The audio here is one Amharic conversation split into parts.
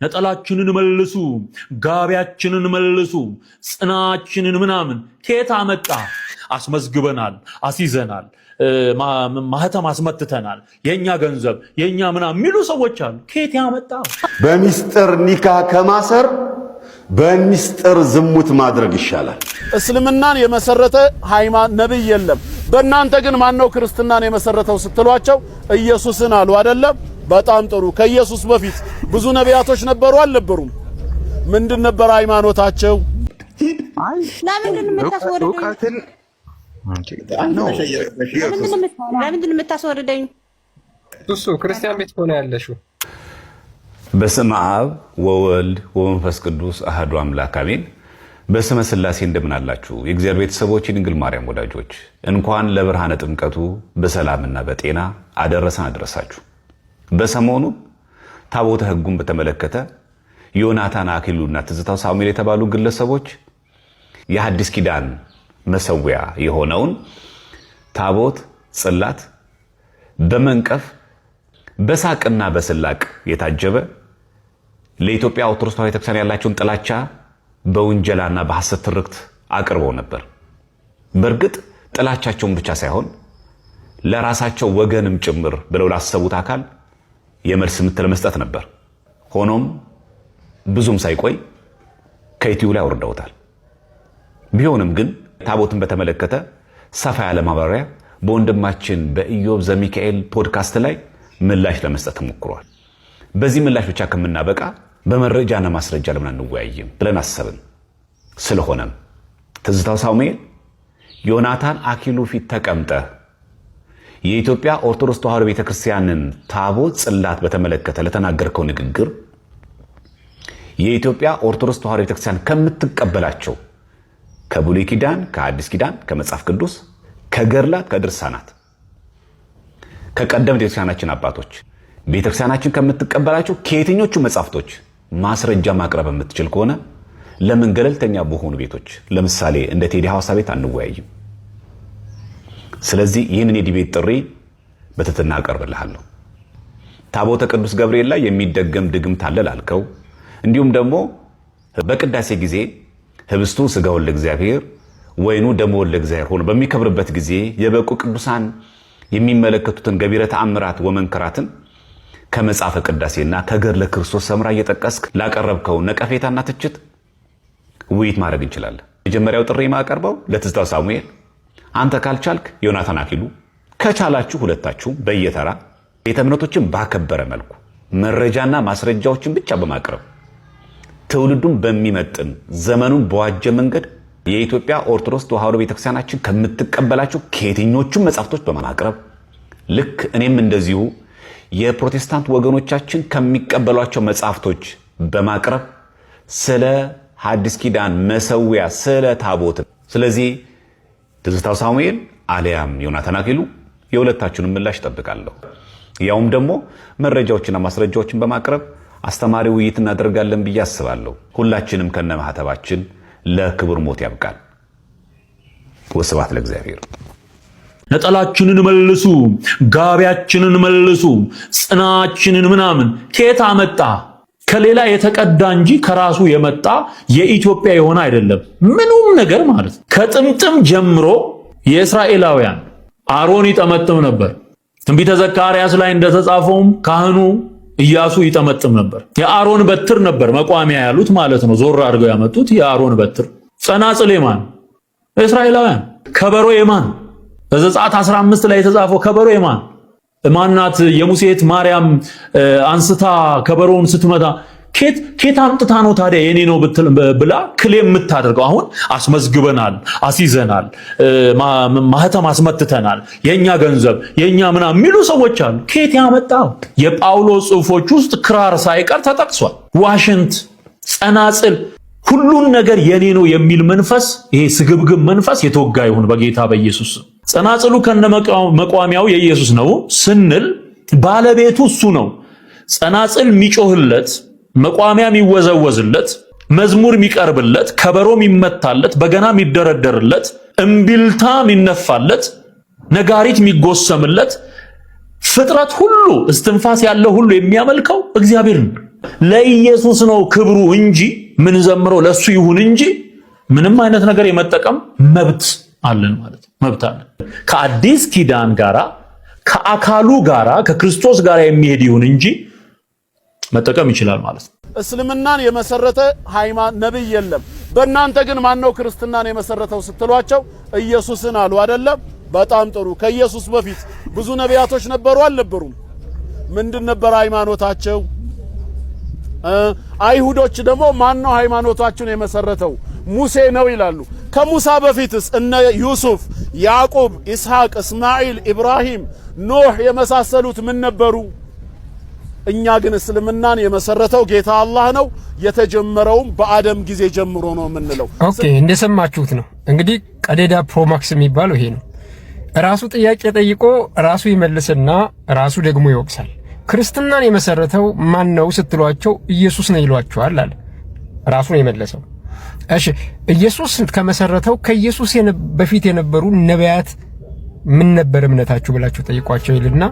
ነጠላችንን መልሱ፣ ጋቢያችንን መልሱ፣ ጽናችንን ምናምን ከየት አመጣ? አስመዝግበናል፣ አስይዘናል፣ ማህተም አስመትተናል፣ የኛ ገንዘብ የኛ ምናምን የሚሉ ሰዎች አሉ። ከየት ያመጣ? በሚስጥር ኒካ ከማሰር በሚስጥር ዝሙት ማድረግ ይሻላል። እስልምናን የመሰረተ ሃይማኖት ነብይ የለም። በእናንተ ግን ማን ነው ክርስትናን የመሰረተው ስትሏቸው ኢየሱስን አሉ አይደለም? በጣም ጥሩ። ከኢየሱስ በፊት ብዙ ነቢያቶች ነበሩ አልነበሩም? ምንድን ነበር ሃይማኖታቸው? ለምንድን የምታስወርደኝ? እሱ ክርስቲያን ቤት ሆነ ያለሽው። በስመ አብ ወወልድ ወመንፈስ ቅዱስ አሐዱ አምላክ አሜን። በስመ ሥላሴ እንደምን አላችሁ? የእግዚአብሔር ቤተሰቦች፣ የድንግል ማርያም ወዳጆች እንኳን ለብርሃነ ጥምቀቱ በሰላምና በጤና አደረሰን አደረሳችሁ። በሰሞኑ ታቦተ ሕጉን በተመለከተ ዮናታን አክሊሉና ትዝታው ሳሙኤል የተባሉ ግለሰቦች የሐዲስ ኪዳን መሰዊያ የሆነውን ታቦት ጽላት በመንቀፍ በሳቅና በስላቅ የታጀበ ለኢትዮጵያ ኦርቶዶክስ ተዋሕዶ ቤተክርስቲያን ያላቸውን ጥላቻ በውንጀላና በሐሰት ትርክት አቅርበው ነበር። በእርግጥ ጥላቻቸውን ብቻ ሳይሆን ለራሳቸው ወገንም ጭምር ብለው ላሰቡት አካል የመልስ ምት ለመስጠት ነበር። ሆኖም ብዙም ሳይቆይ ከዩቲዩብ ላይ አውርደውታል። ቢሆንም ግን ታቦትን በተመለከተ ሰፋ ያለ ማብራሪያ በወንድማችን በኢዮብ ዘሚካኤል ፖድካስት ላይ ምላሽ ለመስጠት ሞክሯል። በዚህ ምላሽ ብቻ ከምናበቃ በመረጃና ማስረጃ ለምን አንወያይም ብለን አሰብን። ስለሆነም ትዝታው ሳሙኤል ዮናታን አክሊሉ ፊት ተቀምጠህ የኢትዮጵያ ኦርቶዶክስ ተዋሕዶ ቤተክርስቲያንን ታቦት ጽላት በተመለከተ ለተናገርከው ንግግር የኢትዮጵያ ኦርቶዶክስ ተዋሕዶ ቤተክርስቲያን ከምትቀበላቸው ከብሉይ ኪዳን፣ ከአዲስ ኪዳን፣ ከመጽሐፍ ቅዱስ፣ ከገድላት፣ ከድርሳናት፣ ከቀደምት ቤተክርስቲያናችን አባቶች ቤተክርስቲያናችን ከምትቀበላቸው ከየትኞቹ መጽሐፍቶች ማስረጃ ማቅረብ የምትችል ከሆነ ለምን ገለልተኛ በሆኑ ቤቶች ለምሳሌ እንደ ቴዲ ሐዋሳ ቤት አንወያይም? ስለዚህ ይህንን የዲቤት ጥሪ በትህትና አቀርብልሃለሁ። ታቦተ ቅዱስ ገብርኤል ላይ የሚደገም ድግምት አለ ላልከው፣ እንዲሁም ደግሞ በቅዳሴ ጊዜ ህብስቱ ሥጋውን ለእግዚአብሔር ወይኑ ደሙን ለእግዚአብሔር ሆኖ በሚከብርበት ጊዜ የበቁ ቅዱሳን የሚመለከቱትን ገቢረ ተአምራት ወመንከራትን ከመጽሐፈ ቅዳሴና ከገድለ ክርስቶስ ሰምራ እየጠቀስክ ላቀረብከው ነቀፌታና ትችት ውይይት ማድረግ እንችላለን። መጀመሪያው ጥሪ የማቀርበው ለትዝታው ሳሙኤል፣ አንተ ካልቻልክ ዮናታን አክሊሉ፣ ከቻላችሁ ሁለታችሁም በየተራ ቤተ እምነቶችን ባከበረ መልኩ መረጃና ማስረጃዎችን ብቻ በማቅረብ ትውልዱን በሚመጥን ዘመኑን በዋጀ መንገድ የኢትዮጵያ ኦርቶዶክስ ተዋሕዶ ቤተክርስቲያናችን ከምትቀበላቸው ከየትኞቹም መጻሕፍቶች በማቅረብ ልክ እኔም እንደዚሁ የፕሮቴስታንት ወገኖቻችን ከሚቀበሏቸው መጻሕፍቶች በማቅረብ ስለ ሐዲስ ኪዳን መሰዊያ ስለ ታቦት፣ ስለዚህ ትዝታው ሳሙኤል አሊያም ዮናታን አክሊሉ የሁለታችሁንም ምላሽ ጠብቃለሁ። ያውም ደግሞ መረጃዎችና ማስረጃዎችን በማቅረብ አስተማሪ ውይይት እናደርጋለን ብዬ አስባለሁ። ሁላችንም ከነማህተባችን ለክብር ሞት ያብቃል። ወስብሐት ለእግዚአብሔር። ነጠላችንን መልሱ፣ ጋቢያችንን መልሱ፣ ጽናችንን ምናምን ከየት አመጣ? ከሌላ የተቀዳ እንጂ ከራሱ የመጣ የኢትዮጵያ የሆነ አይደለም። ምኑም ነገር ማለት ነው። ከጥምጥም ጀምሮ የእስራኤላውያን አሮን ይጠመጥም ነበር። ትንቢተ ዘካርያስ ላይ እንደተጻፈውም ካህኑ ኢያሱ ይጠመጥም ነበር። የአሮን በትር ነበር መቋሚያ ያሉት ማለት ነው። ዞር አድርገው ያመጡት የአሮን በትር። ጸናጽል የማን? እስራኤላውያን። ከበሮ የማን? በዘጸአት 15 ላይ የተጻፈው ከበሮ የማን? ማናት? የሙሴት ማርያም አንስታ ከበሮውን ስትመታ ኬት አምጥታ ነው ታዲያ የኔ ነው ብላ ክሌም የምታደርገው? አሁን አስመዝግበናል፣ አስይዘናል፣ ማህተም አስመትተናል፣ የኛ ገንዘብ የኛ ምናምን የሚሉ ሰዎች አሉ። ኬት ያመጣው? የጳውሎስ ጽሑፎች ውስጥ ክራር ሳይቀር ተጠቅሷል። ዋሽንት፣ ጸናጽል፣ ሁሉን ነገር የኔ ነው የሚል መንፈስ፣ ይሄ ስግብግብ መንፈስ የተወጋ ይሁን በጌታ በኢየሱስ። ጸናጽሉ ከነመቋሚያው የኢየሱስ ነው ስንል ባለቤቱ እሱ ነው። ጸናጽል የሚጮህለት፣ መቋሚያ የሚወዘወዝለት፣ መዝሙር የሚቀርብለት፣ ከበሮ የሚመታለት፣ በገና የሚደረደርለት፣ እምቢልታ የሚነፋለት፣ ነጋሪት የሚጎሰምለት፣ ፍጥረት ሁሉ እስትንፋስ ያለው ሁሉ የሚያመልከው እግዚአብሔርን ለኢየሱስ ነው ክብሩ እንጂ ምን ዘምረው ለሱ ይሁን እንጂ ምንም አይነት ነገር የመጠቀም መብት አለን ማለት ነው። መብት አለን። ከአዲስ ኪዳን ጋራ ከአካሉ ጋራ ከክርስቶስ ጋራ የሚሄድ ይሁን እንጂ መጠቀም ይችላል ማለት ነው። እስልምናን የመሰረተ ሃይማኖት ነብይ የለም። በእናንተ ግን ማን ነው ክርስትናን የመሰረተው ስትሏቸው ኢየሱስን አሉ አይደለም? በጣም ጥሩ። ከኢየሱስ በፊት ብዙ ነቢያቶች ነበሩ አልነበሩም? ምንድን ነበር ሃይማኖታቸው? አይሁዶች ደግሞ ማን ነው ሃይማኖታቸውን የመሰረተው? ሙሴ ነው ይላሉ። ከሙሳ በፊትስ እነ ዩሱፍ፣ ያዕቆብ፣ ኢስሐቅ፣ እስማኤል፣ ኢብራሂም፣ ኖህ የመሳሰሉት ምን ነበሩ? እኛ ግን እስልምናን የመሰረተው ጌታ አላህ ነው። የተጀመረውም በአደም ጊዜ ጀምሮ ነው የምንለው። ኦኬ፣ እንደሰማችሁት ነው እንግዲህ። ቀዴዳ ፕሮማክስ የሚባለው ይሄ ነው። ራሱ ጥያቄ ጠይቆ ራሱ ይመልስና ራሱ ደግሞ ይወቅሳል። ክርስትናን የመሰረተው ማን ነው ስትሏቸው ኢየሱስ ነው ይሏቸዋል አለ። ራሱ ነው የመለሰው። እሺ፣ ኢየሱስ ከመሰረተው ከኢየሱስ በፊት የነበሩ ነቢያት ምን ነበር እምነታችሁ ብላችሁ ጠይቋቸው ይልና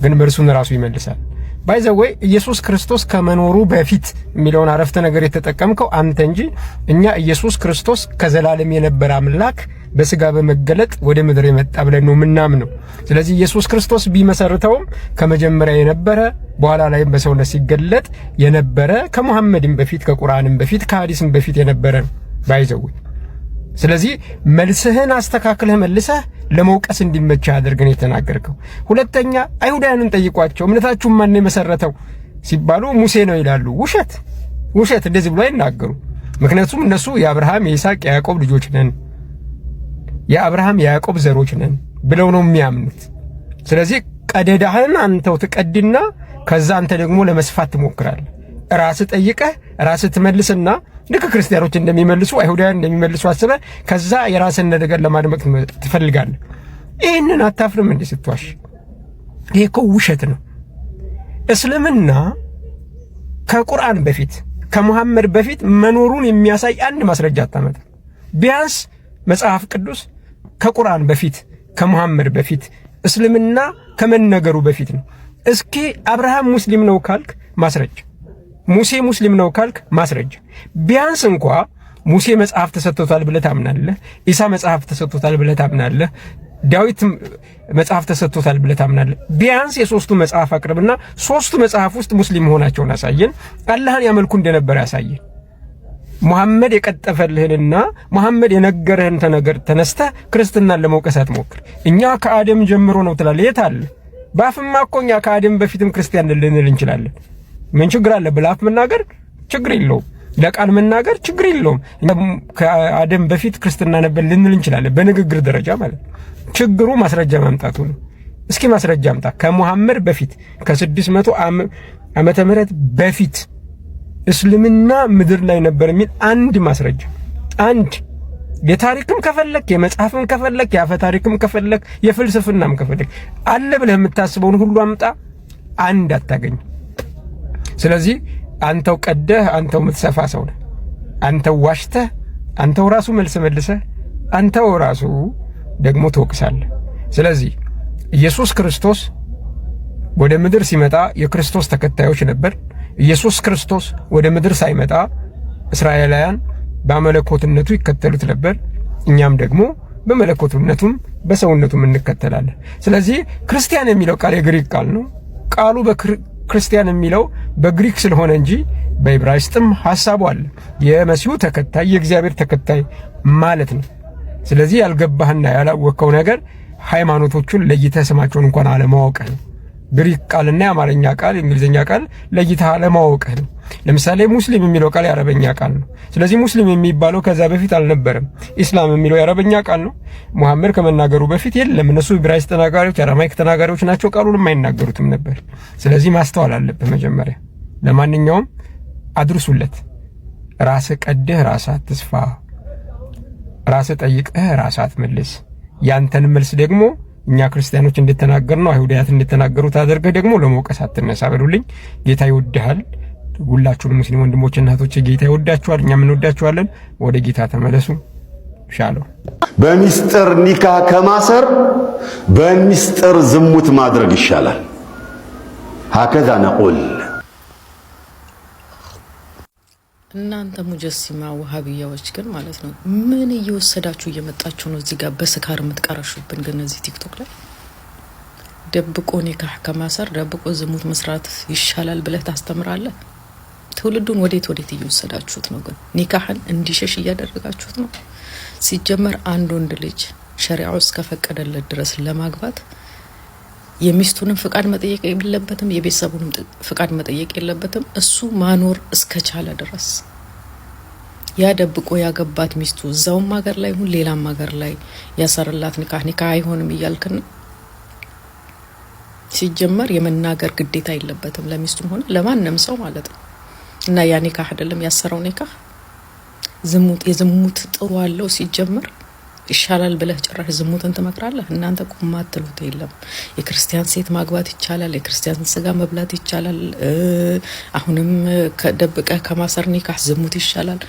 ግን መልሱን ራሱ ይመልሳል። ባይዘወይ ኢየሱስ ክርስቶስ ከመኖሩ በፊት የሚለውን አረፍተ ነገር የተጠቀምከው አንተ እንጂ እኛ ኢየሱስ ክርስቶስ ከዘላለም የነበረ አምላክ በስጋ በመገለጥ ወደ ምድር የመጣ ብለን ነው ምናምነው። ስለዚህ ኢየሱስ ክርስቶስ ቢመሰርተውም ከመጀመሪያ የነበረ በኋላ ላይም በሰውነት ሲገለጥ የነበረ ከመሐመድም በፊት ከቁርአንም በፊት ከሐዲስም በፊት የነበረ ነው ባይዘወይ። ስለዚህ መልስህን አስተካክለህ መልሰህ ለመውቀስ እንዲመችህ አድርገን የተናገርከው። ሁለተኛ አይሁዳውያንን ጠይቋቸው እምነታችሁን ማን ነው የመሰረተው ሲባሉ ሙሴ ነው ይላሉ። ውሸት ውሸት፣ እንደዚህ ብሎ አይናገሩ። ምክንያቱም እነሱ የአብርሃም የይስሐቅ የያዕቆብ ልጆች ነን፣ የአብርሃም የያዕቆብ ዘሮች ነን ብለው ነው የሚያምኑት። ስለዚህ ቀደዳህን አንተው ትቀድና ከዛ አንተ ደግሞ ለመስፋት ትሞክራለህ። ራስህ ጠይቀህ ራስህ ትመልስና ልክ ክርስቲያኖች እንደሚመልሱ አይሁዳውያን እንደሚመልሱ አስበህ ከዛ የራስን ነገር ለማድመቅ ትፈልጋለህ። ይህንን አታፍርም እንዴ ስትዋሽ? ይሄ እኮ ውሸት ነው። እስልምና ከቁርአን በፊት ከሙሐመድ በፊት መኖሩን የሚያሳይ አንድ ማስረጃ አታመጣ። ቢያንስ መጽሐፍ ቅዱስ ከቁርአን በፊት ከሙሐመድ በፊት እስልምና ከመነገሩ በፊት ነው። እስኪ አብርሃም ሙስሊም ነው ካልክ ማስረጃ፣ ሙሴ ሙስሊም ነው ካልክ ማስረጃ። ቢያንስ እንኳ ሙሴ መጽሐፍ ተሰጥቶታል ብለህ ታምናለህ፣ ኢሳ መጽሐፍ ተሰጥቶታል ብለህ ታምናለህ፣ ዳዊት መጽሐፍ ተሰጥቶታል ብለህ ታምናለህ። ቢያንስ የሶስቱ መጽሐፍ አቅርብና ሶስቱ መጽሐፍ ውስጥ ሙስሊም መሆናቸውን አሳየን፣ አላህን ያመልኩ እንደነበረ ያሳየን። ሙሐመድ የቀጠፈልህንና ሙሐመድ የነገረህን ነገር ተነስተህ ክርስትናን ለመውቀስ አትሞክር። እኛ ከአደም ጀምሮ ነው ትላለህ። የት አለ? ባፍማ እኮ እኛ ከአደም በፊትም ክርስቲያን ልንል እንችላለን። ምን ችግር አለ? በላፍ መናገር ችግር የለውም። ለቃል መናገር ችግር የለውም። ከአደም በፊት ክርስትና ነበር ልንል እንችላለን፣ በንግግር ደረጃ ማለት። ችግሩ ማስረጃ ማምጣቱ ነው። እስኪ ማስረጃ አምጣ። ከሙሐመድ በፊት ከ600 ዓመተ ምህረት በፊት እስልምና ምድር ላይ ነበር የሚል አንድ ማስረጃ፣ አንድ። የታሪክም ከፈለክ የመጽሐፍም ከፈለክ የአፈ ታሪክም ከፈለክ የፍልስፍናም ከፈለክ አለ ብለህ የምታስበውን ሁሉ አምጣ፣ አንድ አታገኝ። ስለዚህ አንተው ቀደህ አንተው የምትሰፋ ሰው ነህ። አንተው ዋሽተህ አንተው ራሱ መልስ መልሰህ አንተው ራሱ ደግሞ ትወቅሳለህ። ስለዚህ ኢየሱስ ክርስቶስ ወደ ምድር ሲመጣ የክርስቶስ ተከታዮች ነበር። ኢየሱስ ክርስቶስ ወደ ምድር ሳይመጣ እስራኤላውያን በመለኮትነቱ ይከተሉት ነበር። እኛም ደግሞ በመለኮትነቱም በሰውነቱም እንከተላለን። ስለዚህ ክርስቲያን የሚለው ቃል የግሪክ ቃል ነው። ቃሉ ክርስቲያን የሚለው በግሪክ ስለሆነ እንጂ በዕብራይስጥም ሐሳቡ አለ። የመሲሁ ተከታይ የእግዚአብሔር ተከታይ ማለት ነው። ስለዚህ ያልገባህና ያላወቅከው ነገር ሃይማኖቶቹን ለይተህ ስማቸውን እንኳን አለማወቅህ ነው። ግሪክ ቃልና የአማርኛ ቃል የእንግሊዝኛ ቃል ለይተህ አለማወቅህ ነው። ለምሳሌ ሙስሊም የሚለው ቃል የአረበኛ ቃል ነው። ስለዚህ ሙስሊም የሚባለው ከዛ በፊት አልነበረም። ኢስላም የሚለው የአረበኛ ቃል ነው። ሙሐመድ ከመናገሩ በፊት የለም። እነሱ ዕብራይስጥ ተናጋሪዎች፣ አረማይክ ተናጋሪዎች ናቸው። ቃሉንም አይናገሩትም ነበር። ስለዚህ ማስተዋል አለብህ መጀመሪያ። ለማንኛውም አድርሱለት። ራስህ ቀደህ ራስህ አትስፋ። ራስህ ጠይቀህ ራስህ አትመልስ። ያንተን መልስ ደግሞ እኛ ክርስቲያኖች እንደተናገርነው አይሁዳያት እንደተናገሩት አድርገህ ደግሞ ለመውቀስ አትነሳ በሉልኝ። ጌታ ይወድሃል። ሁላችሁንም ሙስሊም ወንድሞችና እህቶች ጌታ ይወዳችኋል፣ እኛም እንወዳችኋለን። ወደ ጌታ ተመለሱ። ሻለው በሚስጥር ኒካህ ከማሰር በሚስጥር ዝሙት ማድረግ ይሻላል። ሀከዛ ነቁል እናንተ ሙጀሲማ ወሃቢያዎች ግን ማለት ነው ምን እየወሰዳችሁ እየመጣችሁ ነው እዚህ ጋር በስካር የምትቀረሹብን? ግን እዚህ ቲክቶክ ላይ ደብቆ ኒካህ ከማሰር ደብቆ ዝሙት መስራት ይሻላል ብለህ ታስተምራለህ። ትውልዱን ወዴት እየወሰዳችሁት ነው? ግን ኒካህን እንዲሸሽ እያደረጋችሁት ነው። ሲጀመር አንድ ወንድ ልጅ ሸሪዓው እስከፈቀደለት ድረስ ለማግባት የሚስቱንም ፍቃድ መጠየቅ የለበትም፣ የቤተሰቡንም ፍቃድ መጠየቅ የለበትም። እሱ ማኖር እስከቻለ ድረስ ያ ደብቆ ያገባት ሚስቱ እዛውም ሀገር ላይ ሁን ሌላም ሀገር ላይ ያሰርላት ኒካህ አይሆንም እያልክን ሲጀመር የመናገር ግዴታ የለበትም ለሚስቱም ሆነ ለማንም ሰው ማለት ነው። እና ያ ኒካህ አይደለም ያሰረው ኒካህ የዝሙት ጥሩ አለው ሲጀመር ይሻላል ብለህ ጭራሽ ዝሙትን ትመክራለህ? እናንተ ቁም አትሉት የለም። የክርስቲያን ሴት ማግባት ይቻላል፣ የክርስቲያን ስጋ መብላት ይቻላል። አሁንም ከደብቀህ ከማሰር ኒካህ ዝሙት ይሻላል።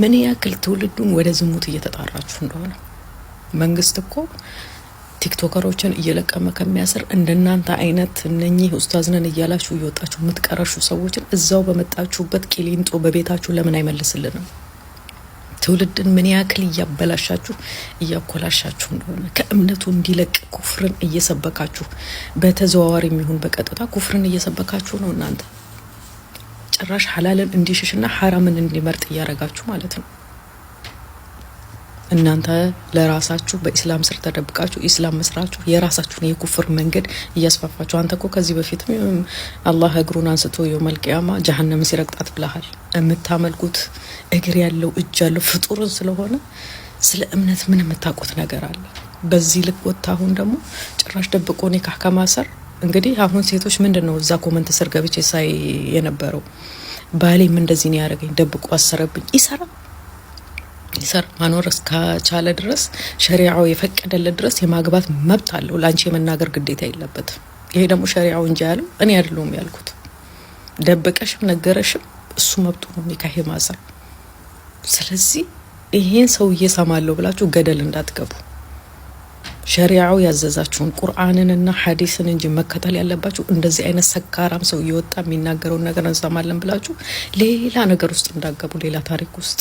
ምን ያክል ትውልዱን ወደ ዝሙት እየተጣራችሁ እንደሆነ መንግስት እኮ ቲክቶከሮችን እየለቀመ ከሚያስር እንደናንተ አይነት እነኚህ ኡስታዝ ነን እያላችሁ እየወጣችሁ የምትቀረሹ ሰዎችን እዛው በመጣችሁበት ቂሊንጦ በቤታችሁ ለምን አይመልስልንም? ትውልድን ምን ያክል እያበላሻችሁ እያኮላሻችሁ እንደሆነ ከእምነቱ እንዲለቅ ኩፍርን እየሰበካችሁ በተዘዋዋሪ የሚሆን በቀጥታ ኩፍርን እየሰበካችሁ ነው። እናንተ ጭራሽ ሐላልን እንዲሽሽና ሐራምን እንዲመርጥ እያረጋችሁ ማለት ነው። እናንተ ለራሳችሁ በእስላም ስር ተደብቃችሁ ኢስላም መስራችሁ የራሳችሁን የኩፍር መንገድ እያስፋፋችሁ። አንተ እኮ ከዚህ በፊትም አላህ እግሩን አንስቶ የውመል ቂያማ ጀሃነም ሲረግጣት ብለሃል። የምታመልኩት እግር ያለው እጅ ያለው ፍጡርን ስለሆነ ስለ እምነት ምን የምታውቁት ነገር አለ? በዚህ ልክ ወጣ። አሁን ደግሞ ጭራሽ ደብቆ ኒካህ ከማሰር እንግዲህ አሁን ሴቶች ምንድነው እዛ ኮመንት ስር ገብቼ ሳይ የነበረው ባሌም እንደዚህ ነው ያደረገኝ ደብቆ አሰረብኝ። ይሰር ማኖር እስከቻለ ድረስ ሸሪዓው የፈቀደለት ድረስ የማግባት መብት አለው። ላንቺ የመናገር ግዴታ የለበትም። ይሄ ደግሞ ሸሪዓው እንጂ ያለው እኔ አይደለሁም ያልኩት። ደበቀሽም ነገረሽም እሱ መብቱ ነው ኒካህ ማሰር። ስለዚህ ይሄን ሰውዬ ሰማለሁ ብላችሁ ገደል እንዳትገቡ። ሸሪዓው ያዘዛችሁን ቁርአንንና ሐዲስን እንጂ መከተል ያለባችሁ እንደዚህ አይነት ሰካራም ሰው እየወጣ የሚናገረውን ነገር እንሰማለን ብላችሁ ሌላ ነገር ውስጥ እንዳትገቡ፣ ሌላ ታሪክ ውስጥ።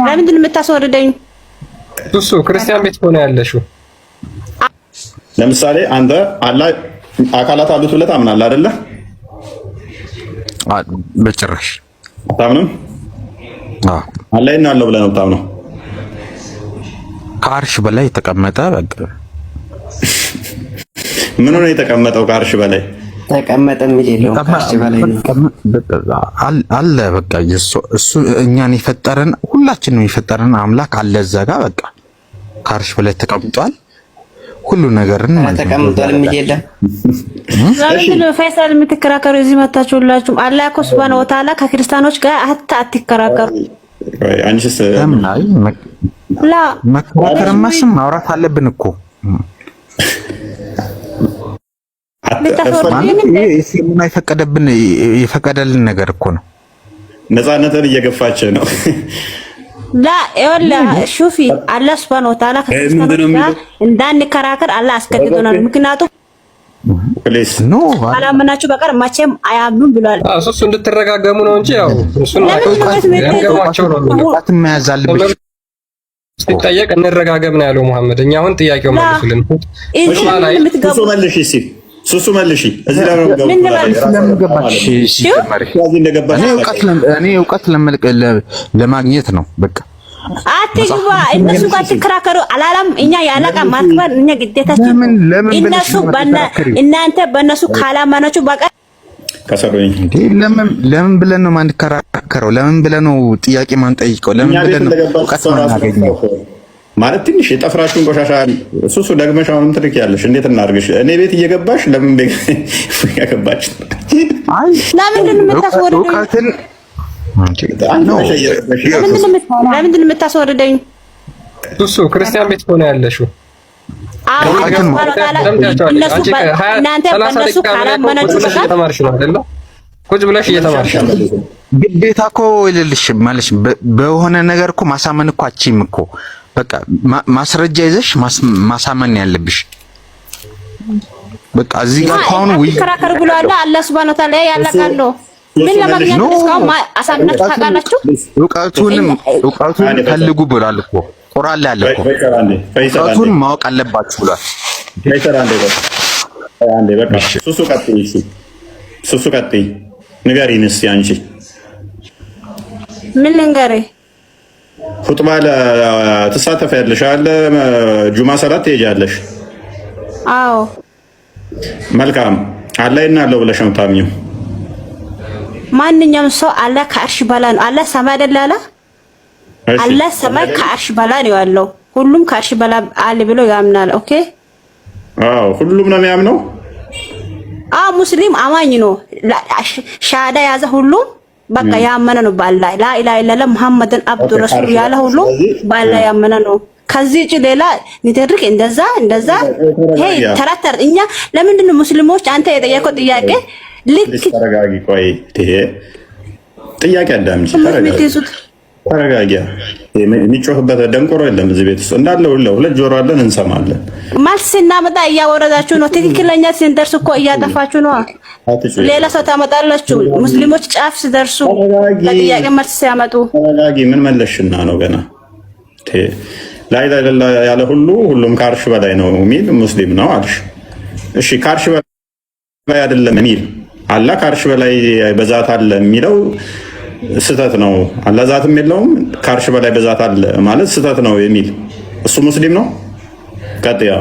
ለምንድን የምታስወርደኝ? እሱ ክርስቲያን ቤት ሆነ ያለሽው። ለምሳሌ አንተ አላህ አካላት አሉት ብለህ ታምናለህ አይደለ? በጭራሽ አታምንም? አላህ እና አለው ብለህ ነው የምታምነው? ከአርሽ በላይ የተቀመጠ በቃ ምን ነው የተቀመጠው? ከአርሽ በላይ ተቀመጠ የሚል የለውም። ከአርሽ በላይ አለ። በቃ እሱ እኛን የፈጠረን ሁላችንም የፈጠረን አምላክ አለ እዛ ጋር በቃ ከአርሽ በላይ ተቀምጧል። ሁሉ ነገርን ማለት ነው ተቀምጧል የሚል የለም። ለምን ፈይሳል የምትከራከሩ? እዚህ መታችሁላችሁ። አላህ እኮ ሱብሃነሁ ወተዓላ ከክርስቲያኖች ጋር አትከራከሩ። አንቺስ ለምናይ መከራከርማ ስም ማውራት አለብን እኮ እስልምና የፈቀደልን ነገር እኮ ነው። ነፃነትን እየገፋች ነው። ላ ይወላ ሹፊ አላህ ሱብሃነሁ ወተዓላ ከክርስቲያኖች ጋር እንዳንከራከር አላህ አስገድዶናል። ምክንያቱም አላመናችሁ በቀር መቼም አያምኑም ብሏል። እሱ እንድትረጋገሙ ነው እንጂ ያው እሱን ያንገማቸው ነው። ወጣት መያዝ አለብሽ። ሲጠየቅ እንረጋገም ነው ያለው መሐመድ። እኛ አሁን ጥያቄው መልሱልን። ሱሱ መልሽ እሺ፣ ሱሱ መልሽ። እዚህ ላይ ነው ገባሽ? እኔ እውቀት ለማግኘት ነው በቃ። አትግባ እነሱ ጋር ትከራከሩ አላለም። እኛ ያለቃ ማክበር እኛ ግዴታችን። እነሱ እናንተ በእነሱ ካላማናችሁ በቀር ከሰሩኝ እንዴ ለምን ብለን ነው ማንከራከረው? ለምን ብለን ነው ጥያቄ ማንጠይቀው? ለምን ብለን ነው እውቀት ማናገኘው? ማለት ትንሽ የጠፍራችሁን ቆሻሻ ሱሱ ደግመሽ አሁንም ትልኪያለሽ። እንዴት እናርግሽ? እኔ ቤት እየገባሽ ለምን ያገባች? ለምንድን ነው የምታስወርደኝ? ለምንድን ነው የምታስወርደኝ? ሱሱ ክርስቲያን ቤት ሆነ ያለሽው። ቁጭ ብለሽ እየተማርሽ ግዴታ እኮ ይልልሽ ማለት በሆነ ነገር እኮ ማሳመን እኮ አቺም እኮ በቃ ማስረጃ ይዘሽ ማሳመን ያለብሽ። በቃ እዚህ ጋር አሁን ወይ ከራከር ብሏል አላህ Subhanahu Wa Ta'ala ያለቃሉ ምን ለማግኘት እስካሁን አሳምናችሁ ታውቃላችሁ? እውቀቱን ፈልጉ ብሏል እኮ ቁርአን ላይ አለ እኮ እውቀቱን ማወቅ አለባችሁ ብሏል። አንዴ በቃ ሱሱ ቀጥይ ንገሪን እስኪ አንቺ ምን ልንገርህ? ኹጥባ ትሳተፊያለሽ አለ ጁማ ሰላት ትሄጃለሽ? አዎ። መልካም አላህ ይናለው ብለሽ ነው ታምኚው? ማንኛውም ሰው አላህ ከአርሽ በላይ ነው። አላህ ሰማይ አይደል አለ? አላህ ሰማይ ከአርሽ በላይ ነው ያለው። ሁሉም ከአርሽ በላይ አለ ብሎ ያምናል። ኦኬ? አዎ ሁሉም ነው የሚያምነው። ሙስሊም አማኝ ነው። ሻሃዳ ያዘ ሁሉም በቃ ያመነ ነው። በአላህ ላኢላሃ ኢላላህ ሙሐመድን አብዱ ረሱል ያለ ሁሉ በአላህ ያመነ ነው። ከዚህ እጭ ሌላ ንትርክ እንደዛ ሄይ ተራተር እኛ ለምንድን ነው ሙስሊሞች አንተ የጠየቀው ጥያቄ ልክ ተረጋጊ። ቆይ ጥያቄ አዳምጪ። ተረጋጊ። የሚጮህበት ደንቆሮ የለም እዚህ ቤት ውስጥ እንዳለ ሁለት ጆሮ አለን እንሰማለን። መልስ ስናመጣ እያወረዳችሁ ነው። ትክክለኛ ስንደርስ እኮ እያጠፋችሁ ነው። ሌላ ሰው ታመጣላችሁ። ሙስሊሞች ጫፍ ሲደርሱ ለጥያቄ መልስ ሲያመጡ ተረጋጊ። ምን መለሽና ነው ገና ላኢላሃ ኢለላህ ያለ ሁሉም ከአርሽ በላይ ነው የሚል ሙስሊም ነው አልሽ። እሺ ከአርሽ በላይ አይደለም የሚል አላህ ከአርሽ በላይ በዛት አለ የሚለው ስህተት ነው። አላህ ዛትም የለውም ከአርሽ በላይ በዛት አለ ማለት ስህተት ነው የሚል እሱ ሙስሊም ነው። ቀጥያ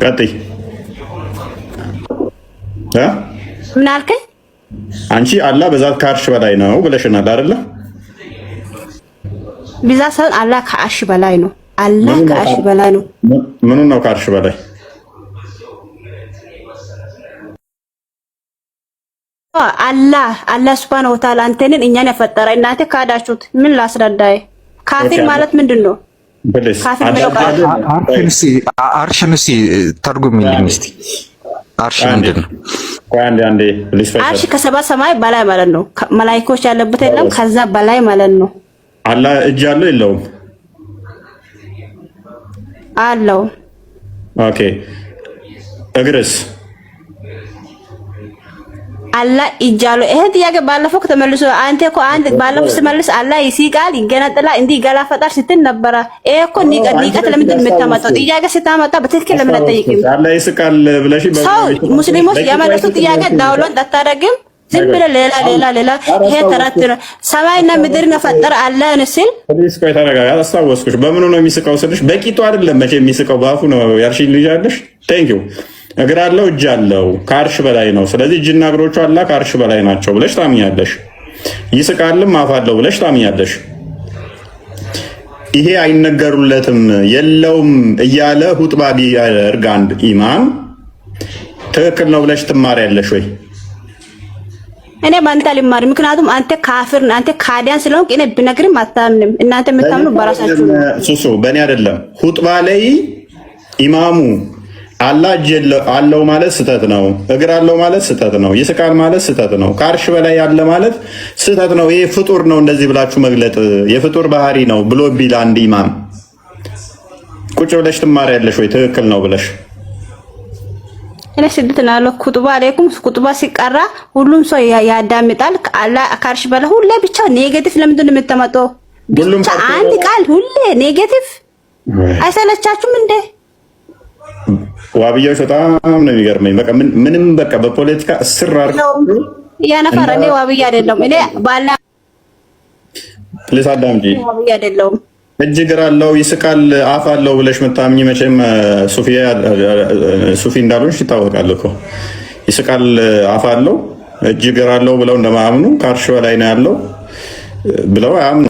ቀጥይ ምን አልከኝ? አንቺ አላህ በዛት ከአርሽ በላይ ነው ብለሽናል አይደለ? በዛት ሰው አላህ ከአርሽ በላይ ነው። አላህ ከአርሽ በላይ ነው። ምኑ ነው ከአርሽ በላይ? አላህ Subhanahu Wa Ta'ala አንተን እኛን የፈጠረ እናንተ ካዳችሁት። ምን ላስረዳይ? ካፊር ማለት ምንድነው? ካፊር ማለት አርሽን ተርጉምልኝ እስቲ። አርሽ ምንድነው? አንዴ አርሽ ከሰባት ሰማይ በላይ ማለት ነው። መላእክቶች ያለበት የለም ከዛ በላይ ማለት ነው። አላህ እጅ አለው የለውም? አለው። ኦኬ እግርስ? አላህ ይጃሉ። ይሄ ጥያቄ ባለፈው ተመልሶ አንተ እኮ አንድ ባለፈው ስመልስ አላህ ይሲቃል ይገነጥላ እንዲህ ገላፈጣር ስትል ነበረ። ይሄ እኮ ንቀት ለምንድን የምታመጣው? ጥያቄ ስታመጣ በትክክል ለምን አትጠይቅም? አላህ ይስቃል ብለሽ ሰው ሙስሊሞች ያመለሱ ጥያቄ ዳውሎን አታደርግም? ዝም ብለህ ሌላ ይሄ ተረት ሰማይና ምድርን ፈጠረ አላህ ሲል ፖሊስ ቆይ ተረጋጋ። አስታወስኩሽ። በምኑ ነው የሚስቀው ስልሽ በቂቱ አይደለም መቼ የሚስቀው ባፉ ነው ያልሽኝ ልጅ አለሽ። ቴንክ ዩ እግር አለው እጅ አለው ከአርሽ በላይ ነው። ስለዚህ እጅና እግሮቹ አላህ ከአርሽ በላይ ናቸው ብለሽ ታምኛለሽ። ይስቃልም አፍ አለው ብለሽ ታምኛለሽ። ይሄ አይነገሩለትም የለውም እያለ ሁጥባ ቢያደርግ አንድ ኢማም ትክክል ነው ብለሽ ትማሪያለሽ ወይ? እኔ ባንተ ልማር። ምክንያቱም አንተ ካፊር ነህ፣ አንተ ካዲያን ስለሆንክ እኔ ብነግርም አታምንም። እናንተ የምታምኑ በራሳችሁ ነው። ሱሱ በእኔ አይደለም። ሁጥባ ላይ ኢማሙ አላህ እጅ አለው ማለት ስህተት ነው፣ እግር አለው ማለት ስህተት ነው፣ ይስቃል ማለት ስህተት ነው፣ ከአርሽ በላይ ያለ ማለት ስህተት ነው፣ ይሄ ፍጡር ነው እንደዚህ ብላችሁ መግለጥ የፍጡር ባህሪ ነው ብሎ ቢል አንድ ኢማም ቁጭ ብለሽ ትማሪያለሽ ወይ ትክክል ነው ብለሽ? እኔ ስድት ነው ያለው ኩጥባ አለይኩም ኩጥባ ሲቀራ ሁሉም ሰው ያዳምጣል። አላህ ከአርሽ በላይ ሁሌ ብቻ ኔጌቲቭ ለምንድን ነው የምትመጣው? ብቻ አንድ ቃል ሁሌ ኔጌቲቭ አይሰለቻችሁም እንዴ? ዋብያዎች በጣም ነው የሚገርመኝ። በቃ ምንም በቃ በፖለቲካ እስር አድርገው ያነፈረ እኔ ዋብያ አይደለም። እኔ ባላ ፕሊስ አዳምጪ። ዋብያ አይደለም። እጅ እግር አለው ይስቃል አፍ አለው ብለሽ መታምኝ መቼም ሱፊ እንዳልሆንሽ ይታወቃል እኮ። ይስቃል አፍ አለው እጅ እግር አለው ብለው እንደማያምኑ ከአርሽ በላይ ነው ያለው ብለው አያምኑ።